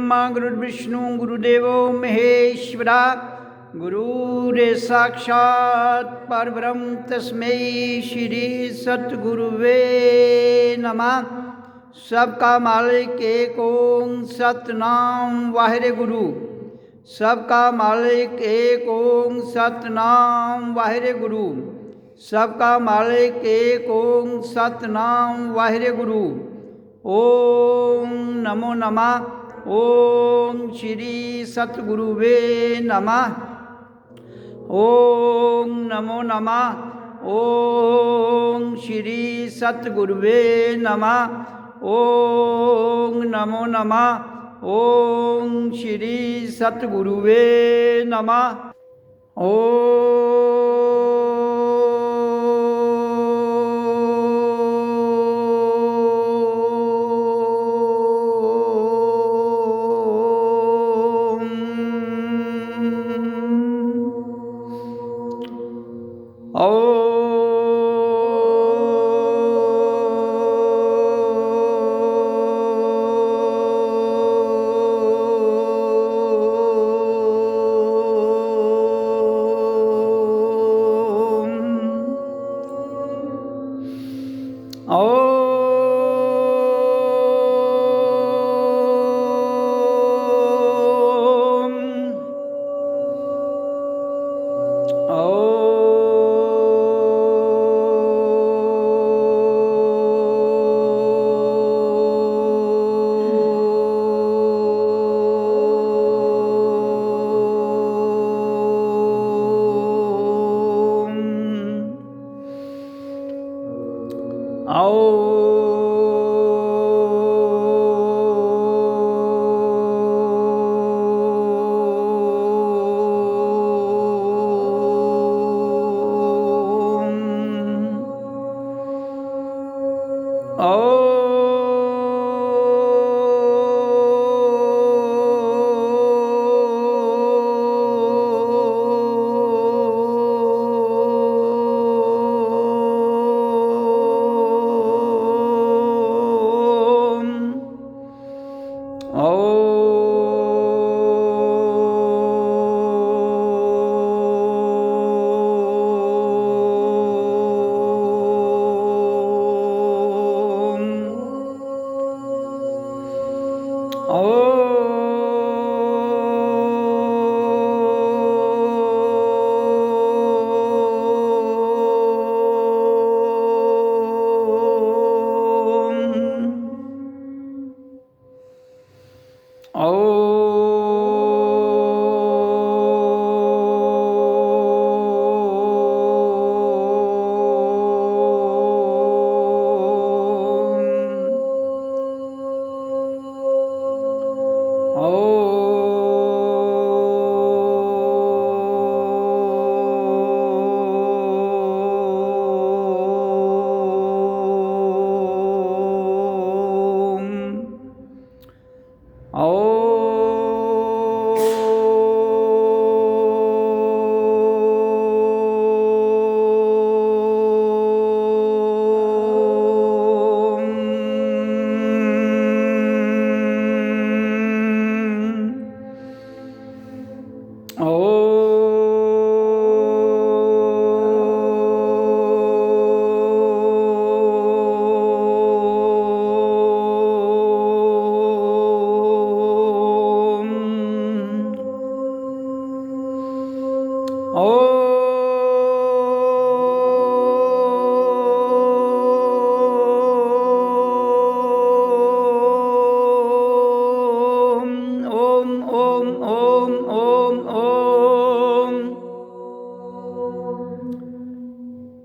गुरुर्ब्रह्मा गुरुर्विष्णु गुरुदेवो महेश्वरा गुरुरे साक्षात् परब्रह्म तस्मै श्री सतगुरुवे नमः। सबका मालिक एक ओम सतनाम वाहिरे गुरु। सबका मालिक एक ओम सतनाम वाहिरे गुरु। सबका मालिक एक ओम सतनाम वाहिरे गुरु। ओम नमो नमः। ओम श्री सतगुरुवे नमः। ओम नमो नमः। ओम श्री सतगुरुवे नमः। ओम नमो नमः। ओम श्री सतगुरुवे नमः।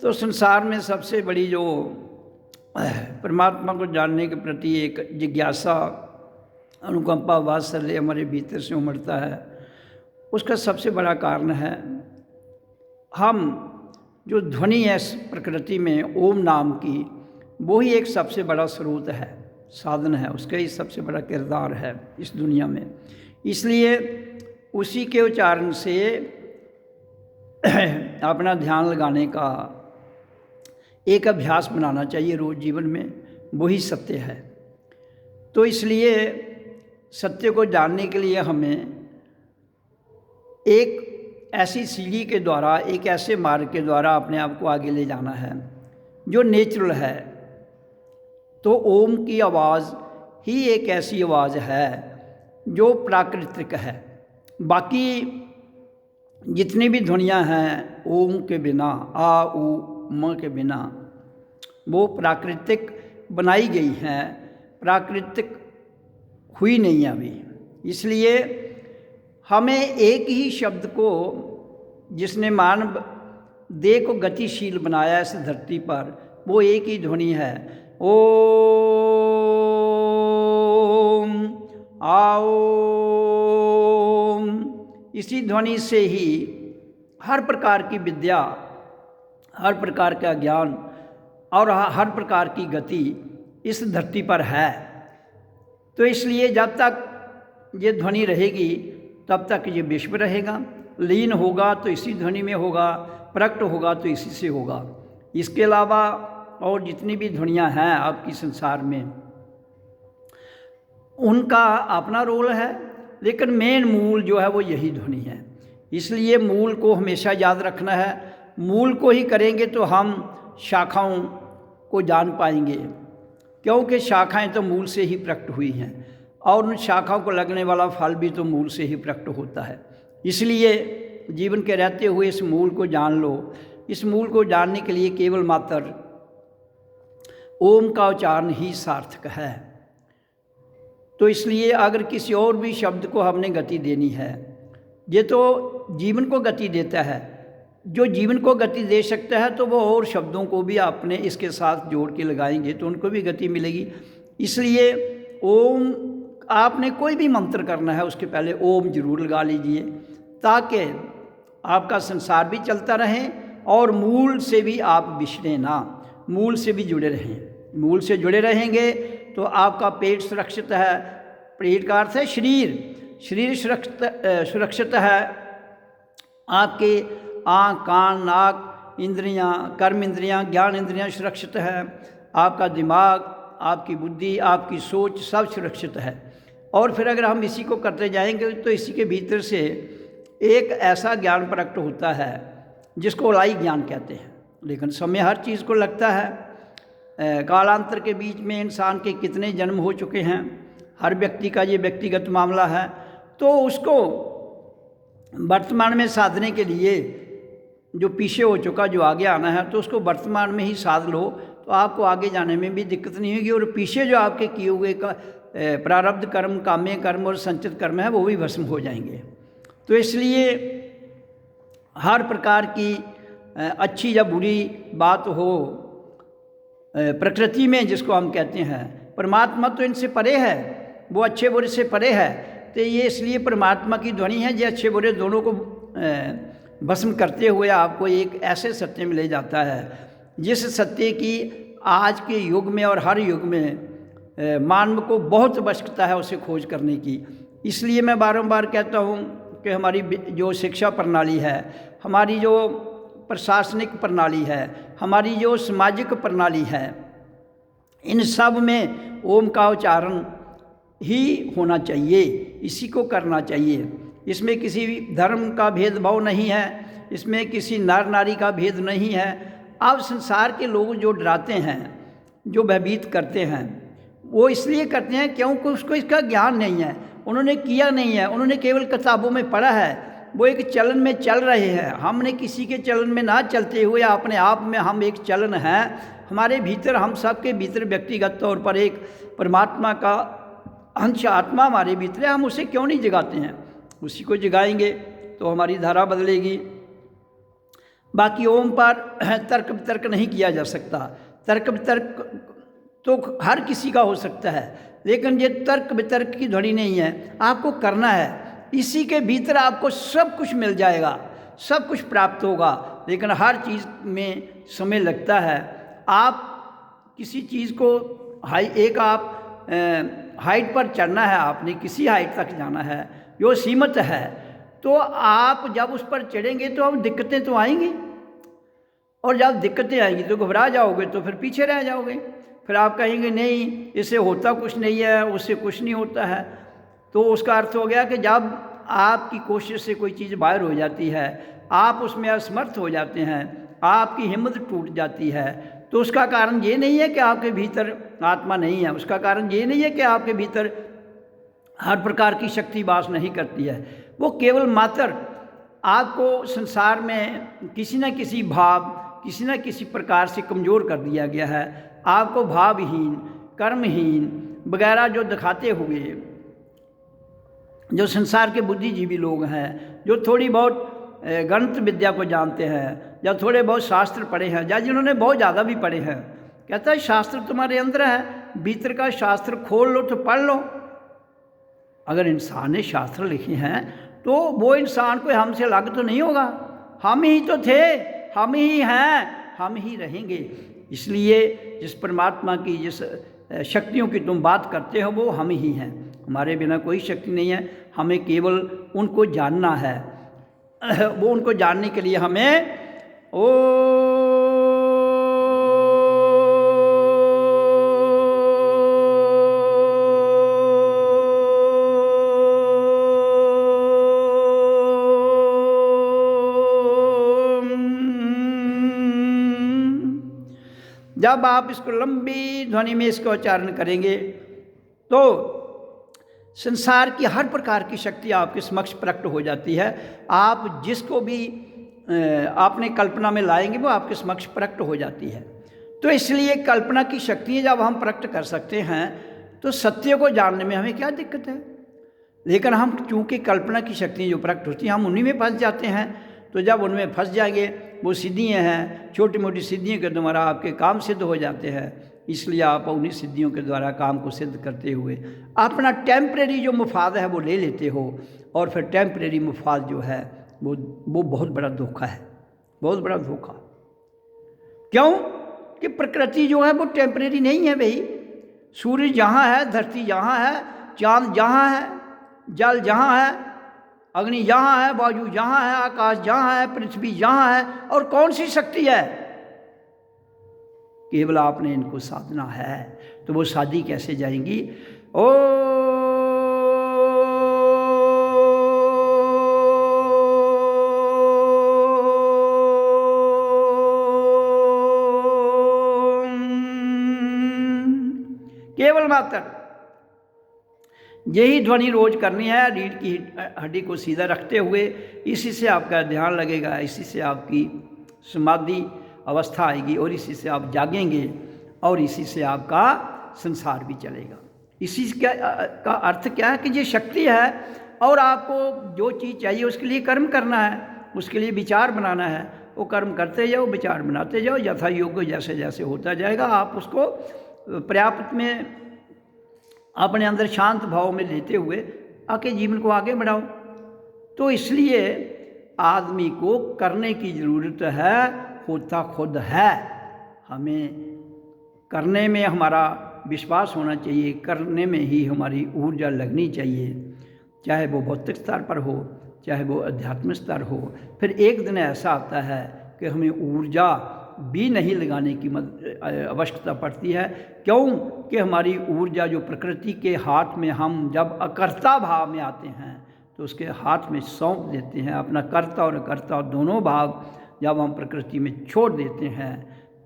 तो संसार में सबसे बड़ी जो परमात्मा को जानने के प्रति एक जिज्ञासा, अनुकंपा, वात्सल्य हमारे भीतर से उमड़ता है, उसका सबसे बड़ा कारण है हम जो ध्वनि है प्रकृति में ओम नाम की, वो ही एक सबसे बड़ा स्रोत है, साधन है, उसका ही सबसे बड़ा किरदार है इस दुनिया में। इसलिए उसी के उच्चारण से अपना ध्यान लगाने का एक अभ्यास बनाना चाहिए रोज़ जीवन में, वही सत्य है। तो इसलिए सत्य को जानने के लिए हमें एक ऐसी सीढ़ी के द्वारा, एक ऐसे मार्ग के द्वारा अपने आप को आगे ले जाना है जो नेचुरल है। तो ओम की आवाज़ ही एक ऐसी आवाज़ है जो प्राकृतिक है। बाकी जितनी भी ध्वनियाँ हैं ओम के बिना, आ उ म के बिना, वो प्राकृतिक बनाई गई हैं, प्राकृतिक हुई नहीं है अभी। इसलिए हमें एक ही शब्द को, जिसने मानव देह को गतिशील बनाया इस धरती पर, वो एक ही ध्वनि है, ओम आओ। इसी ध्वनि से ही हर प्रकार की विद्या, हर प्रकार का ज्ञान और हर प्रकार की गति इस धरती पर है। तो इसलिए जब तक ये ध्वनि रहेगी तब तक ये विश्व रहेगा। लीन होगा तो इसी ध्वनि में होगा, प्रकट होगा तो इसी से होगा। इसके अलावा और जितनी भी ध्वनियाँ हैं आपकी संसार में, उनका अपना रोल है, लेकिन मेन मूल जो है वो यही ध्वनि है। इसलिए मूल को हमेशा याद रखना है। मूल को ही करेंगे तो हम शाखाओं को जान पाएंगे, क्योंकि शाखाएं तो मूल से ही प्रकट हुई हैं और उन शाखाओं को लगने वाला फल भी तो मूल से ही प्रकट होता है। इसलिए जीवन के रहते हुए इस मूल को जान लो। इस मूल को जानने के लिए केवल मात्र ओम का उच्चारण ही सार्थक है। तो इसलिए अगर किसी और भी शब्द को हमने गति देनी है, ये तो जीवन को गति देता है। जो जीवन को गति दे सकता है तो वो और शब्दों को भी आपने इसके साथ जोड़ के लगाएंगे तो उनको भी गति मिलेगी। इसलिए ओम, आपने कोई भी मंत्र करना है उसके पहले ओम जरूर लगा लीजिए, ताकि आपका संसार भी चलता रहे और मूल से भी आप बिछड़े ना, मूल से भी जुड़े रहें। मूल से जुड़े रहेंगे तो आपका पेट सुरक्षित है। पेट का अर्थ है शरीर, शरीर सुरक्षित है। आपके आँख, कान, नाक, इंद्रियाँ, कर्म इंद्रियाँ, ज्ञान इंद्रियाँ सुरक्षित है। आपका दिमाग, आपकी बुद्धि, आपकी सोच सब सुरक्षित है। और फिर अगर हम इसी को करते जाएंगे तो इसी के भीतर से एक ऐसा ज्ञान प्रकट होता है जिसको अलाई ज्ञान कहते हैं। लेकिन समय हर चीज़ को लगता है। कालांतर के बीच में इंसान के कितने जन्म हो चुके हैं, हर व्यक्ति का ये व्यक्तिगत मामला है। तो उसको वर्तमान में साधने के लिए जो पीछे हो चुका, जो आगे आना है, तो उसको वर्तमान में ही साध लो तो आपको आगे जाने में भी दिक्कत नहीं होगी। और पीछे जो आपके किए हुए का प्रारब्ध कर्म, काम्य कर्म और संचित कर्म है वो भी भस्म हो जाएंगे। तो इसलिए हर प्रकार की अच्छी या बुरी बात हो प्रकृति में, जिसको हम कहते हैं, परमात्मा तो इनसे परे है, वो अच्छे बुरे से परे है। तो ये इसलिए परमात्मा की ध्वनि है जो अच्छे बुरे दोनों को भस्म करते हुए आपको एक ऐसे सत्य में ले जाता है जिस सत्य की आज के युग में और हर युग में मानव को बहुत आवश्यकता है उसे खोज करने की। इसलिए मैं बारंबार कहता हूँ कि हमारी जो शिक्षा प्रणाली है, हमारी जो प्रशासनिक प्रणाली है, हमारी जो सामाजिक प्रणाली है, इन सब में ओम का उच्चारण ही होना चाहिए, इसी को करना चाहिए। इसमें किसी धर्म का भेदभाव नहीं है, इसमें किसी नर नारी का भेद नहीं है। अब संसार के लोग जो डराते हैं, जो भयभीत करते हैं, वो इसलिए करते हैं क्योंकि उसको इसका ज्ञान नहीं है, उन्होंने किया नहीं है, उन्होंने केवल किताबों में पढ़ा है, वो एक चलन में चल रहे हैं। हमने किसी के चलन में ना चलते हुए अपने आप में हम एक चलन है, हमारे भीतर, हम सब के भीतर व्यक्तिगत तौर पर एक परमात्मा का अंश आत्मा हमारे भीतर है। हम उसे क्यों नहीं जगाते हैं? उसी को जगाएंगे तो हमारी धारा बदलेगी। बाकी ओम पर तर्क वितर्क नहीं किया जा सकता। तर्क वितर्क तो हर किसी का हो सकता है, लेकिन ये तर्क वितर्क की ध्वनि नहीं है। आपको करना है, इसी के भीतर आपको सब कुछ मिल जाएगा, सब कुछ प्राप्त होगा। लेकिन हर चीज़ में समय लगता है। आप किसी चीज़ को एक आप हाइट पर चढ़ना है, आपने किसी हाइट तक जाना है जो सीमित है, तो आप जब उस पर चढ़ेंगे तो अब दिक्कतें तो आएंगी, और जब दिक्कतें आएंगी तो घबरा जाओगे, तो फिर पीछे रह जाओगे। फिर आप कहेंगे नहीं, इससे होता कुछ नहीं है, उससे कुछ नहीं होता है। तो उसका अर्थ हो गया कि जब आपकी कोशिश से कोई चीज़ बाहर हो जाती है, आप उसमें असमर्थ हो जाते हैं, आपकी हिम्मत टूट जाती है, तो उसका कारण ये नहीं है कि आपके भीतर आत्मा नहीं है, उसका कारण ये नहीं है कि आपके भीतर हर प्रकार की शक्ति वास नहीं करती है। वो केवल मात्र आपको संसार में किसी न किसी भाव, किसी न किसी प्रकार से कमज़ोर कर दिया गया है। आपको भावहीन, कर्महीन वगैरह जो दिखाते हुए जो संसार के बुद्धिजीवी लोग हैं, जो थोड़ी बहुत गणित विद्या को जानते हैं, या थोड़े बहुत शास्त्र पढ़े हैं, या जिन्होंने बहुत ज़्यादा भी पढ़े हैं, कहता है शास्त्र तुम्हारे अंदर है, भीतर का शास्त्र खोल लो तो पढ़ लो। अगर इंसान ने शास्त्र लिखे हैं तो वो इंसान कोई हमसे अलग तो नहीं होगा, हम ही तो थे, हम ही हैं, हम ही रहेंगे। इसलिए जिस परमात्मा की, जिस शक्तियों की तुम बात करते हो, वो हम ही हैं, हमारे बिना कोई शक्ति नहीं है। हमें केवल उनको जानना है। वो उनको जानने के लिए हमें जब आप इसको लंबी ध्वनि में इसका उच्चारण करेंगे तो संसार की हर प्रकार की शक्ति आपके समक्ष प्रकट हो जाती है। आप जिसको भी आपने कल्पना में लाएंगे वो आपके समक्ष प्रकट हो जाती है। तो इसलिए कल्पना की शक्ति जब हम प्रकट कर सकते हैं तो सत्य को जानने में हमें क्या दिक्कत है। लेकिन हम चूँकि कल्पना की शक्ति जो प्रकट होती हैं, हम उन्हीं में फंस जाते हैं। तो जब उनमें फंस जाएंगे, वो सिद्धियाँ हैं, छोटी मोटी सिद्धियों के द्वारा आपके काम सिद्ध हो जाते हैं। इसलिए आप उन्हीं सिद्धियों के द्वारा काम को सिद्ध करते हुए अपना टेम्परेरी जो मुफाद है वो ले लेते हो, और फिर टेम्परेरी मुफाद जो है वो बहुत बड़ा धोखा है, बहुत बड़ा धोखा। क्यों कि प्रकृति जो है वो टेम्परेरी नहीं है भाई। सूर्य जहाँ है, धरती जहाँ है, चाँद जहाँ है, जल जहाँ है, अग्नि जहाँ है, वायु जहाँ है, आकाश जहाँ है, पृथ्वी जहाँ है, और कौन सी शक्ति है? केवल आपने इनको साधना है। तो वो साधी कैसे जाएंगी? केवल मात्र यही ध्वनि रोज करनी है, रीढ़ की हड्डी को सीधा रखते हुए। इसी से आपका ध्यान लगेगा, इसी से आपकी समाधि अवस्था आएगी, और इसी से आप जागेंगे, और इसी से आपका संसार भी चलेगा। इसी का अर्थ क्या है कि ये शक्ति है, और आपको जो चीज़ चाहिए उसके लिए कर्म करना है, उसके लिए विचार बनाना है। वो कर्म करते जाओ, विचार बनाते जाओ, यथा योग्य जैसे जैसे होता जाएगा आप उसको पर्याप्त में अपने अंदर शांत भाव में लेते हुए आके जीवन को आगे बढ़ाओ। तो इसलिए आदमी को करने की ज़रूरत है, होता खुद है। हमें करने में हमारा विश्वास होना चाहिए, करने में ही हमारी ऊर्जा लगनी चाहिए, चाहे वो भौतिक स्तर पर हो, चाहे वो आध्यात्मिक स्तर हो। फिर एक दिन ऐसा आता है कि हमें ऊर्जा भी नहीं लगाने की आवश्यकता पड़ती है। क्यों कि हमारी ऊर्जा जो प्रकृति के हाथ में, हम जब अकर्ता भाव में आते हैं तो उसके हाथ में सौंप देते हैं। अपना कर्ता और अकर्ता दोनों भाव जब हम प्रकृति में छोड़ देते हैं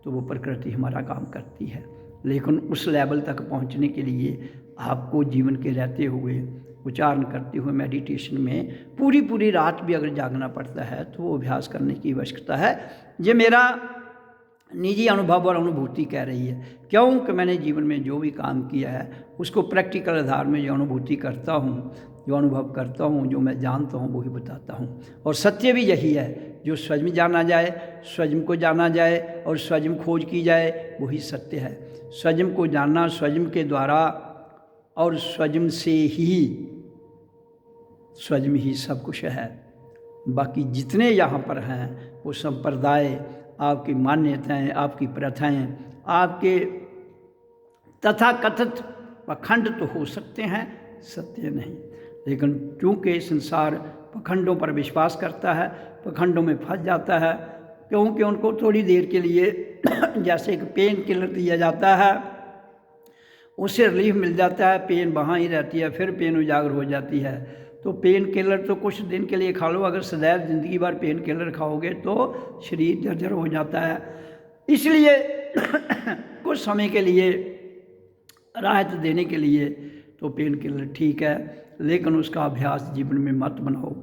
तो वो प्रकृति हमारा काम करती है। लेकिन उस लेवल तक पहुंचने के लिए आपको जीवन के रहते हुए, उच्चारण करते हुए, मेडिटेशन में पूरी रात भी अगर जागना पड़ता है तो वो अभ्यास करने की आवश्यकता है। ये मेरा निजी अनुभव और अनुभूति कह रही है। क्यों कि मैंने जीवन में जो भी काम किया है उसको प्रैक्टिकल आधार में जो अनुभूति करता हूँ, जो अनुभव करता हूँ, जो मैं जानता हूँ वही बताता हूँ। और सत्य भी यही है, जो स्वयं जाना जाए, स्वयं को जाना जाए और स्वयं खोज की जाए, वही सत्य है। स्वयं को जानना, स्वयं के द्वारा और स्वयं से ही, स्वयं ही सब कुछ है। बाकी जितने यहाँ पर हैं वो संप्रदाय, आपकी मान्यताएं, आपकी प्रथाएं, आपके तथाकथित पखंड तो हो सकते हैं, सत्य नहीं। लेकिन चूँकि संसार पखंडों पर विश्वास करता है, पखंडों में फंस जाता है, क्योंकि उनको थोड़ी देर के लिए जैसे एक पेन किलर दिया जाता है, उससे रिलीफ मिल जाता है, पेन वहाँ ही रहती है, फिर पेन उजागर हो जाती है। तो पेन किलर तो कुछ दिन के लिए खा लो, अगर सदैव ज़िंदगी भर पेन किलर खाओगे तो शरीर जर्जर हो जाता है। इसलिए कुछ समय के लिए राहत देने के लिए तो पेन किलर ठीक है, लेकिन उसका अभ्यास जीवन में मत बनाओ।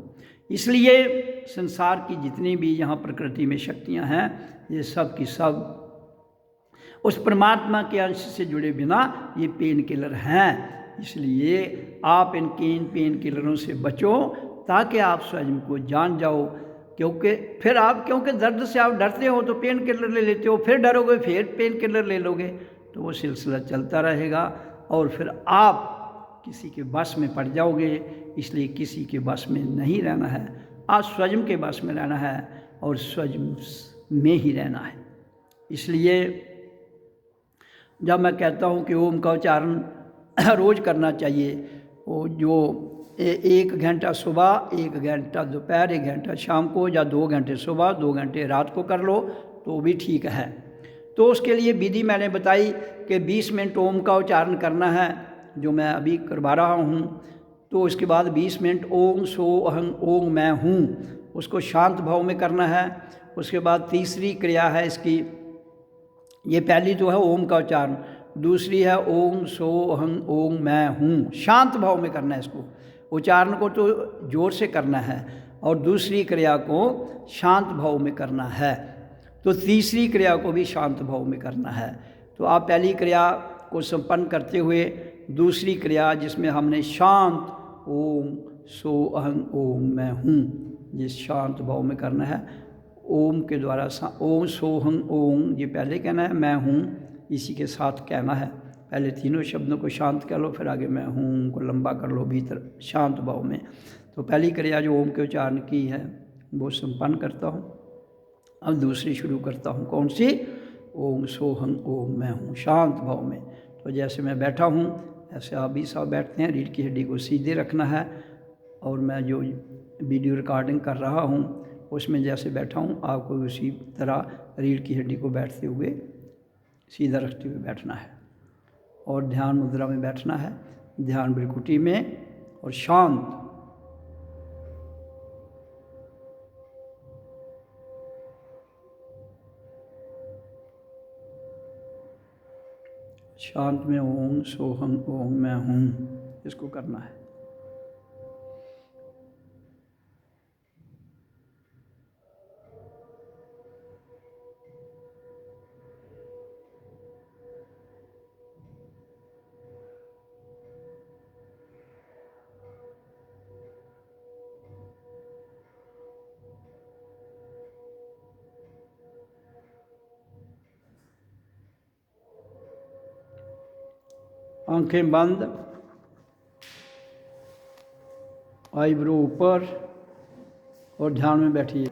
इसलिए संसार की जितनी भी यहाँ प्रकृति में शक्तियाँ हैं, ये सब की सब उस परमात्मा के अंश से जुड़े बिना ये पेन किलर हैं। इसलिए आप इन पेन किलरों से बचो ताकि आप स्वयं को जान जाओ। क्योंकि दर्द से आप डरते हो तो पेन किलर ले लेते हो, फिर डरोगे फिर पेन किलर ले लोगे, तो वो सिलसिला चलता रहेगा और फिर आप किसी के बस में पड़ जाओगे। इसलिए किसी के बस में नहीं रहना है, आप स्वयं के बस में रहना है और स्वयं में ही रहना है। इसलिए जब मैं कहता हूँ कि ओम का उच्चारण रोज़ करना चाहिए, वो जो 1 घंटा सुबह, 1 घंटा दोपहर, 1 घंटा शाम को, या 2 घंटे सुबह 2 घंटे रात को कर लो तो भी ठीक है। तो उसके लिए विधि मैंने बताई कि 20 मिनट ओम का उच्चारण करना है, जो मैं अभी करवा रहा हूँ। तो इसके बाद 20 मिनट ओम सो अहं ओम मैं हूँ, उसको शांत भाव में करना है। उसके बाद तीसरी क्रिया है इसकी, ये पहली तो है ओम का उच्चारण, दूसरी है ओम सो अहं ओम मैं हूँ, शांत भाव में करना है इसको। उच्चारण को तो जोर से करना है और दूसरी क्रिया को शांत भाव में करना है, तो तीसरी क्रिया को भी शांत भाव में करना है। तो आप पहली क्रिया को संपन्न करते हुए दूसरी क्रिया जिसमें हमने शांत ओम सो अहं ओम मैं हूँ, जिस शांत भाव में करना है। ओम के द्वारा ओम सोहं ओम ये पहले कहना है, मैं हूँ इसी के साथ कहना है। पहले तीनों शब्दों को शांत कर लो, फिर आगे मैं हूँ को लंबा कर लो भीतर शांत भाव में। तो पहली क्रिया जो ओम के उच्चारण की है वो संपन्न करता हूँ। अब दूसरी शुरू करता हूँ, कौन सी? ओम सोहं ओम मैं हूँ, शांत भाव में। तो जैसे मैं बैठा हूँ ऐसे आप भी सब बैठते हैं, रीढ़ की हड्डी को सीधे रखना है। और मैं जो वीडियो रिकॉर्डिंग कर रहा हूँ उसमें जैसे बैठा हूँ आपको उसी तरह रीढ़ की हड्डी को बैठते हुए सीधा रखते हुए बैठना है और ध्यान मुद्रा में बैठना है, ध्यान भ्रिकुटी में और शांत। शांत में ओम सोहं ओम मैं हूँ इसको करना है। आंखें बंद, आईब्रो ऊपर और ध्यान में बैठिए।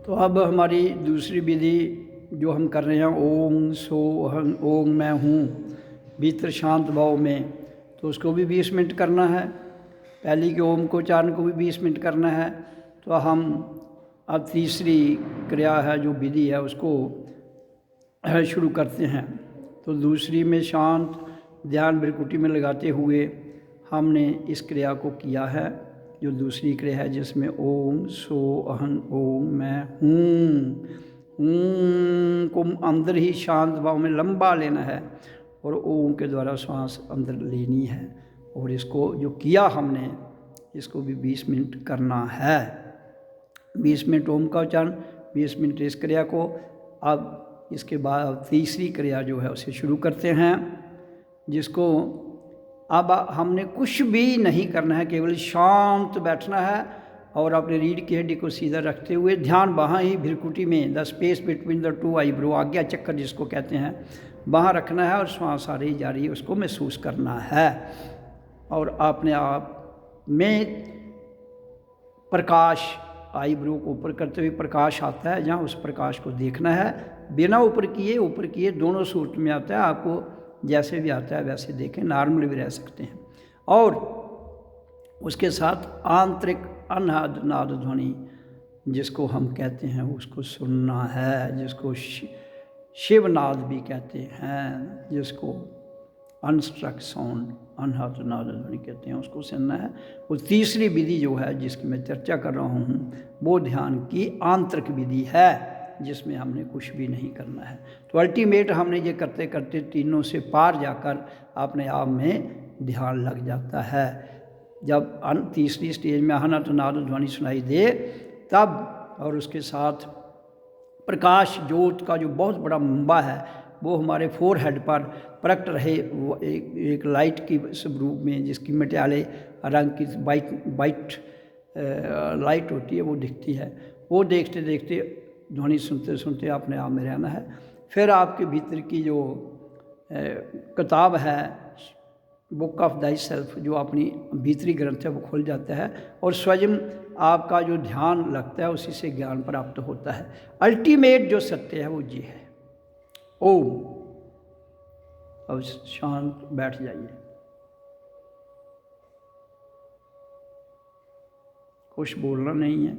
तो अब हमारी दूसरी विधि जो हम कर रहे हैं, ओम सो अहं ओम मैं हूँ, भीतर शांत भाव में, तो उसको भी 20 मिनट करना है। पहली के ओम को उच्चारण को भी 20 मिनट करना है। तो हम अब तीसरी क्रिया है जो विधि है उसको शुरू करते हैं। तो दूसरी में शांत ध्यान भ्रिकुटी में लगाते हुए हमने इस क्रिया को किया है, जो दूसरी क्रिया है जिसमें ओम सो अहं ओम मैं हूँ को अंदर ही शांत भाव में लंबा लेना है और ओम के द्वारा श्वास अंदर लेनी है। और इसको जो किया हमने इसको भी 20 मिनट करना है। 20 मिनट ओम का उच्चारण, 20 मिनट इस क्रिया को। अब इसके बाद तीसरी क्रिया जो है उसे शुरू करते हैं, जिसको अब हमने कुछ भी नहीं करना है, केवल शांत बैठना है और अपने रीढ़ की हड्डी को सीधा रखते हुए ध्यान वहाँ ही भ्रिकुटी में, the space between the two eyebrow, आज्ञा चक्कर जिसको कहते हैं, वहाँ रखना है और श्वास आ रही जा रही है उसको महसूस करना है। और अपने आप में प्रकाश, आईब्रो को ऊपर करते हुए प्रकाश आता है, जहाँ उस प्रकाश को देखना है, बिना ऊपर किए दोनों सूरत में आता है। आपको जैसे भी आता है वैसे देखें, नॉर्मल भी रह सकते हैं। और उसके साथ आंतरिक अनाद नाद ध्वनि जिसको हम कहते हैं उसको सुनना है, जिसको शिवनाद भी कहते हैं, जिसको अनस्ट्रक साउंड अनहद नाद ध्वनि कहते हैं, उसको सुनना है। वो तीसरी विधि जो है जिसकी मैं चर्चा कर रहा हूँ वो ध्यान की आंतरिक विधि है, जिसमें हमने कुछ भी नहीं करना है। तो अल्टीमेट हमने ये करते करते तीनों से पार जाकर अपने आप में ध्यान लग जाता है। जब तीसरी स्टेज में अहनत नाद ध्वनि सुनाई दे तब, और उसके साथ प्रकाश ज्योत का जो बहुत बड़ा मंबा है वो हमारे फोरहेड पर प्रकट रहे, वो एक लाइट की स्वरूप में, जिसकी मटियाले रंग की वाइट लाइट होती है वो दिखती है। वो देखते देखते ध्वनि सुनते सुनते अपने आप में रहना है। फिर आपके भीतर की जो किताब है, बुक ऑफ दाई सेल्फ, जो अपनी भीतरी ग्रंथ है वो खुल जाता है और स्वयं आपका जो ध्यान लगता है उसी से ज्ञान प्राप्त होता है। अल्टीमेट जो सत्य है वो ये है। ओम। अब शांत बैठ जाइए, कुछ बोलना नहीं है,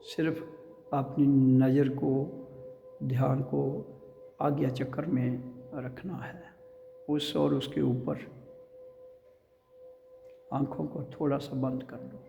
सिर्फ अपनी नज़र को, ध्यान को आज्ञा चक्र में रखना है। उस और उसके ऊपर आंखों को थोड़ा सा बंद कर लो।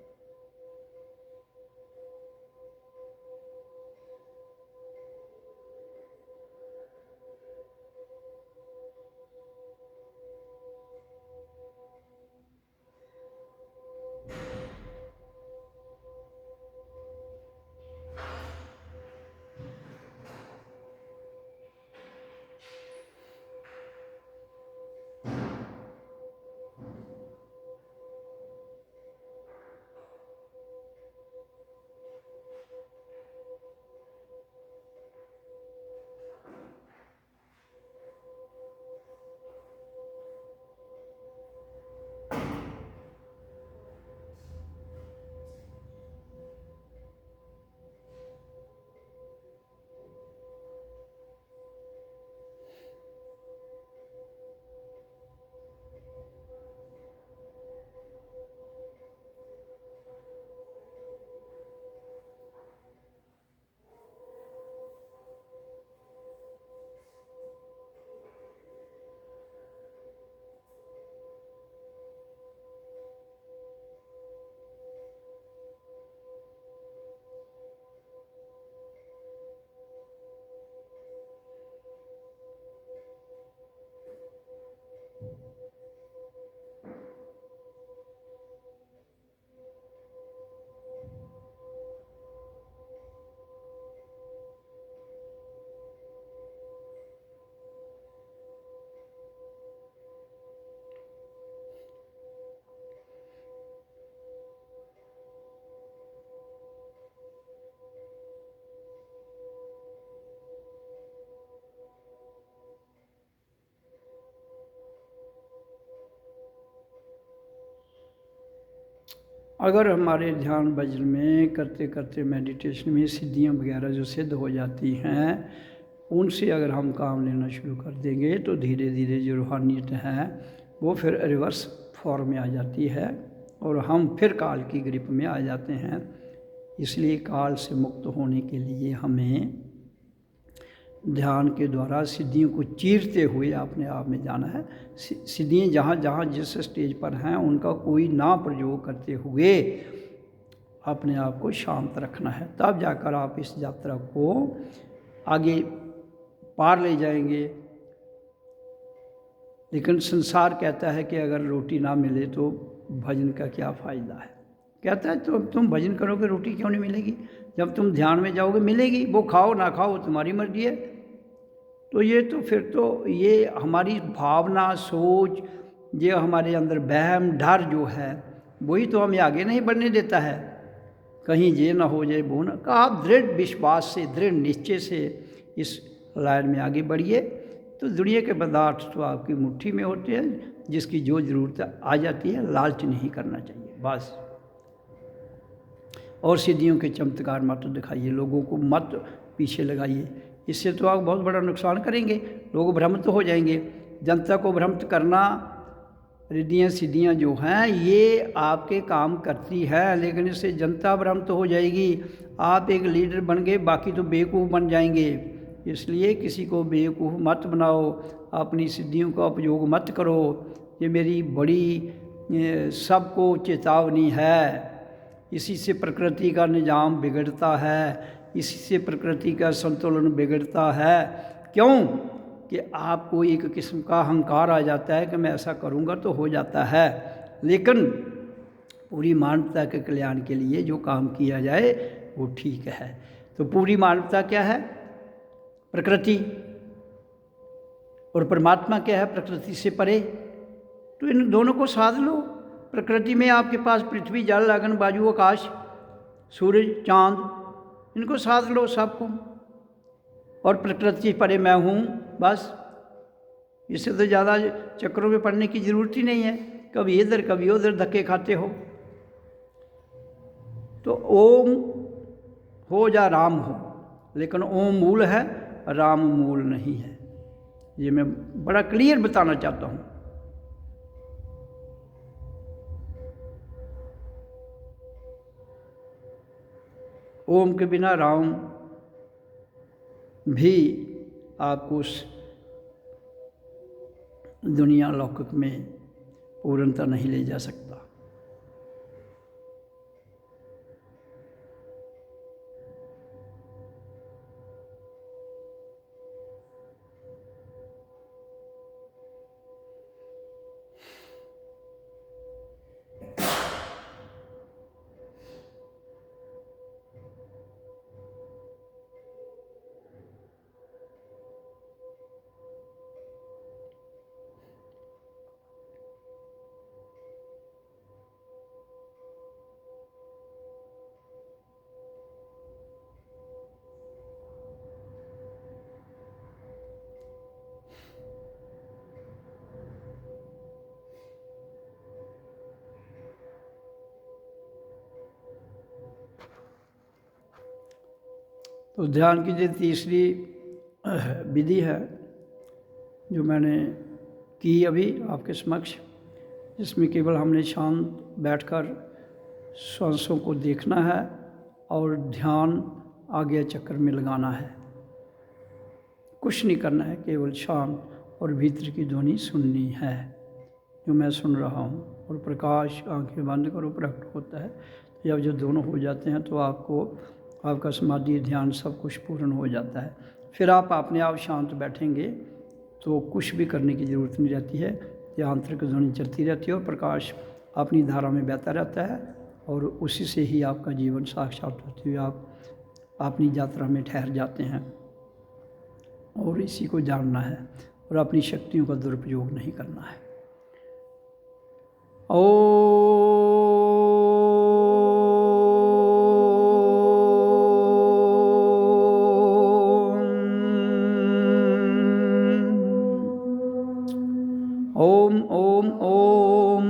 अगर हमारे ध्यान वज्र में करते करते मेडिटेशन में सिद्धियाँ वगैरह जो सिद्ध हो जाती हैं, उनसे अगर हम काम लेना शुरू कर देंगे तो धीरे धीरे जो रूहानियत है वो फिर रिवर्स फॉर्म में आ जाती है और हम फिर काल की ग्रिप में आ जाते हैं। इसलिए काल से मुक्त होने के लिए हमें ध्यान के द्वारा सिद्धियों को चीरते हुए अपने आप में जाना है। सिद्धियाँ जहाँ जहाँ जिस स्टेज पर हैं उनका कोई ना प्रयोग करते हुए अपने आप को शांत रखना है, तब जाकर आप इस यात्रा को आगे पार ले जाएंगे। लेकिन संसार कहता है कि अगर रोटी ना मिले तो भजन का क्या फ़ायदा है। कहता है तो तुम भजन करोगे रोटी क्यों नहीं मिलेगी, जब तुम ध्यान में जाओगे मिलेगी, वो खाओ ना खाओ तुम्हारी मर्जी है। तो ये तो फिर तो ये हमारी भावना सोच, ये हमारे अंदर वहम डर जो है वही तो हमें आगे नहीं बढ़ने देता है। कहीं ये ना हो जाए वो ना, का आप दृढ़ विश्वास से दृढ़ निश्चय से इस लाइन में आगे बढ़िए तो दुनिया के पदार्थ तो आपकी मुट्ठी में होते हैं, जिसकी जो ज़रूरत आ जाती है। लालच नहीं करना चाहिए बस। और सिद्धियों के चमत्कार मत दिखाइए, लोगों को मत पीछे लगाइए, इससे तो आप बहुत बड़ा नुकसान करेंगे। लोग भ्रमित हो जाएंगे। जनता को भ्रमित करना, रिद्धियाँ सिद्धियाँ जो हैं ये आपके काम करती है, लेकिन इससे जनता भ्रमित हो जाएगी। आप एक लीडर बन गए, बाकी तो बेवकूफ़ बन जाएंगे। इसलिए किसी को बेवकूफ़ मत बनाओ, अपनी सिद्धियों का उपयोग मत करो। ये मेरी बड़ी सबको चेतावनी है। इसी से प्रकृति का निजाम बिगड़ता है, इसी से प्रकृति का संतुलन बिगड़ता है। क्यों कि आपको एक किस्म का अहंकार आ जाता है कि मैं ऐसा करूँगा तो हो जाता है। लेकिन पूरी मानवता के कल्याण के लिए जो काम किया जाए वो ठीक है। तो पूरी मानवता क्या है? प्रकृति। और परमात्मा क्या है? प्रकृति से परे। तो इन दोनों को साध लो। प्रकृति में आपके पास पृथ्वी, जल, अग्नि, वायु, आकाश, सूरज, चांद, इनको साध लो सबको। और प्रकृति परे मैं हूँ, बस। इससे तो ज़्यादा चक्रों में पड़ने की ज़रूरत ही नहीं है। कभी इधर कभी उधर धक्के खाते हो। तो ओम हो या राम हो, लेकिन ओम मूल है, राम मूल नहीं है। ये मैं बड़ा क्लियर बताना चाहता हूँ। ओम के बिना राम भी आपको उस दुनिया लौकिक में पूर्णता नहीं ले जा सकता। तो ध्यान की जो तीसरी विधि है जो मैंने की अभी आपके समक्ष, जिसमें केवल हमने शांत बैठकर श्वासों को देखना है और ध्यान आगे चक्र में लगाना है। कुछ नहीं करना है, केवल शांत और भीतर की ध्वनि सुननी है जो मैं सुन रहा हूँ। और प्रकाश आंखें बंद करो प्रकट होता है। जब जो दोनों हो जाते हैं तो आपका समाधि ध्यान सब कुछ पूर्ण हो जाता है। फिर आप अपने आप शांत बैठेंगे तो कुछ भी करने की ज़रूरत नहीं रहती है। ये आंतरिक ध्वनि चलती रहती है और प्रकाश अपनी धारा में बहता रहता है और उसी से ही आपका जीवन साक्षात होते हुए आप अपनी यात्रा में ठहर जाते हैं। और इसी को जानना है और अपनी शक्तियों का दुरुपयोग नहीं करना है। ओम ओम ओम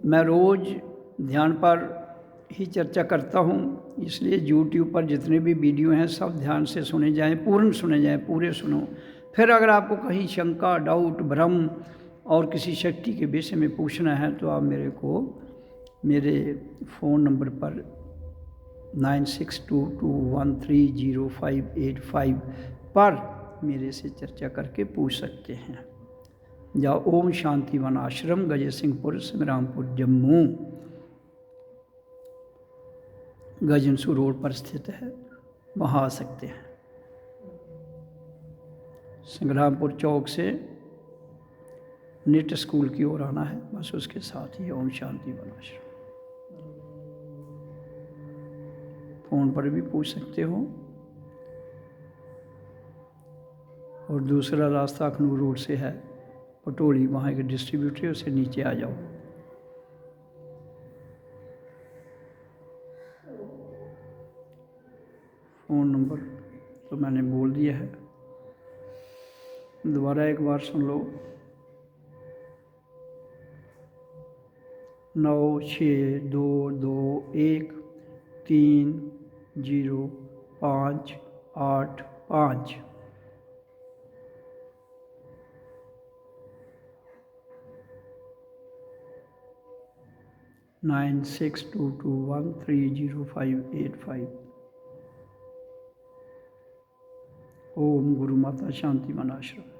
मैं रोज़ ध्यान पर ही चर्चा करता हूँ, इसलिए यूट्यूब पर जितने भी वीडियो हैं सब ध्यान से सुने जाएं, पूर्ण सुने जाएं, पूरे सुनो। फिर अगर आपको कहीं शंका, डाउट, भ्रम और किसी शक्ति के विषय में पूछना है तो आप मेरे फ़ोन नंबर पर 9622130585 पर मेरे से चर्चा करके पूछ सकते हैं। या ओम शांति वन आश्रम, गजय सिंहपुर, संग्रामपुर, जम्मू, गजनसू रोड पर स्थित है, वहाँ आ सकते हैं। संग्रामपुर चौक से नेट स्कूल की ओर आना है, बस उसके साथ ही ओम शांति वन आश्रम। फ़ोन पर भी पूछ सकते हो, और दूसरा रास्ता अखनूर रोड से है, पटोली, वहाँ एक डिस्ट्रीब्यूटर है, उससे नीचे आ जाओ। फ़ोन नंबर तो मैंने बोल दिया है, दोबारा एक बार सुन लो। 9622130585। 9622130585। ओम गुरु माता शांति वन आश्रम।